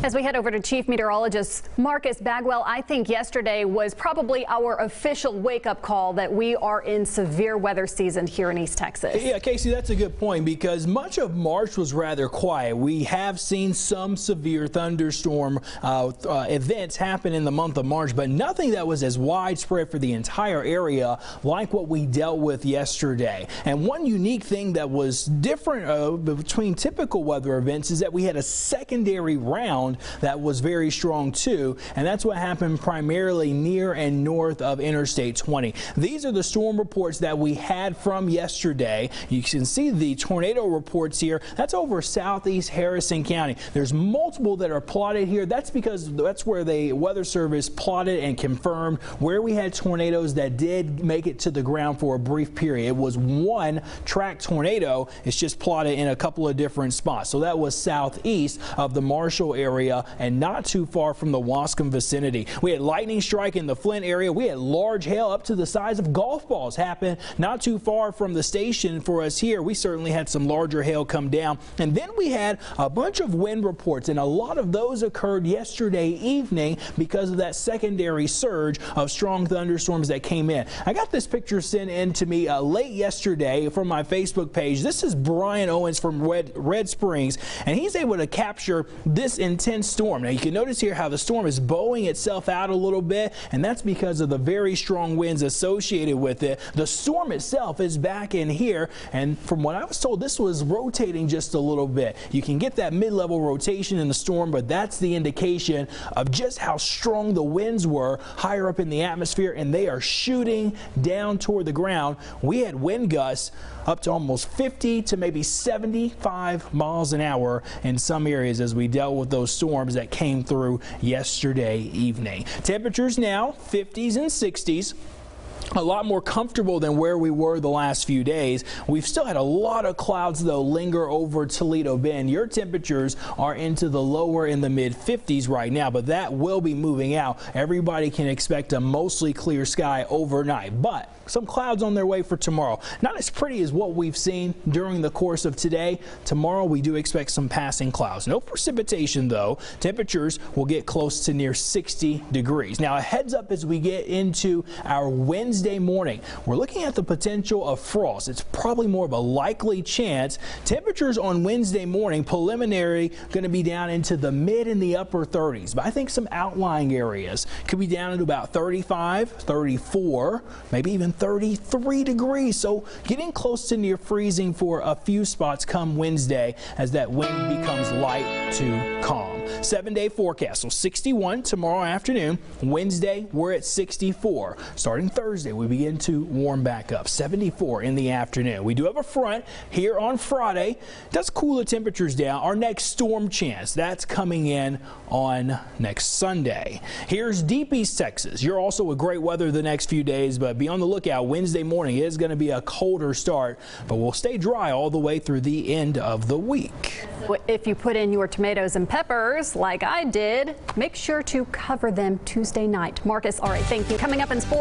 As we head over to Chief Meteorologist Marcus Bagwell, I think yesterday was probably our official wake-up call that we are in severe weather season here in East Texas. Yeah, Casey, that's a good point because much of March was rather quiet. We have seen some severe thunderstorm events happen in the month of March, but nothing that was as widespread for the entire area like what we dealt with yesterday. And one unique thing that was different between typical weather events is that we had a secondary round that was very strong too, and that's what happened primarily near and north of Interstate 20. These are the storm reports that we had from yesterday. You can see the tornado reports here. That's over southeast Harrison County. There's multiple that are plotted here. That's because that's where the Weather Service plotted and confirmed where we had tornadoes that did make it to the ground for a brief period. It was one track tornado. It's just plotted in a couple of different spots. So that was southeast of the Marshall area and not too far from the Wascom vicinity. We had lightning strike in the Flint area. We had large hail up to the size of golf balls happen not too far from the station for us here. We certainly had some larger hail come down. And then we had a bunch of wind reports, and a lot of those occurred yesterday evening because of that secondary surge of strong thunderstorms that came in. I got this picture sent in to me late yesterday from my Facebook page. This is Brian Owens from Red Springs, and he's able to capture this intense storm. Now you can notice here how the storm is bowing itself out a little bit, and that's because of the very strong winds associated with it. The storm itself is back in here, and from what I was told, this was rotating just a little bit. You can get that mid-level rotation in the storm, but that's the indication of just how strong the winds were higher up in the atmosphere, and they are shooting down toward the ground. We had wind gusts up to almost 50 to maybe 75 miles an hour in some areas as we dealt with those storms that came through yesterday evening. Temperatures now 50s and 60s. A lot more comfortable than where we were the last few days. We've still had a lot of clouds, though, linger over Toledo Bend. Your temperatures are into the lower in the mid-50s right now, but that will be moving out. Everybody can expect a mostly clear sky overnight, but some clouds on their way for tomorrow. Not as pretty as what we've seen during the course of today. Tomorrow we do expect some passing clouds. No precipitation, though. Temperatures will get close to near 60 degrees. Now, a heads up as we get into our Wednesday morning. We're looking at the potential of frost. It's probably more of a likely chance. Temperatures on Wednesday morning, preliminary, going to be down into the mid and the upper 30s. But I think some outlying areas could be down at about 35, 34, maybe even 33 degrees. So getting close to near freezing for a few spots come Wednesday as that wind becomes light to calm. 7-day forecast. So 61 tomorrow afternoon. Wednesday, we're at 64. Starting Thursday, we begin to warm back up. 74 in the afternoon. We do have a front here on Friday. It does cool the temperatures down. Our next storm chance, that's coming in on next Sunday. Here's deep East Texas. You're also with great weather the next few days, but be on the lookout. Wednesday morning is going to be a colder start, but we'll stay dry all the way through the end of the week. If you put in your tomatoes and peppers like I did, make sure to cover them Tuesday night. Marcus, all right, thank you. Coming up in sports.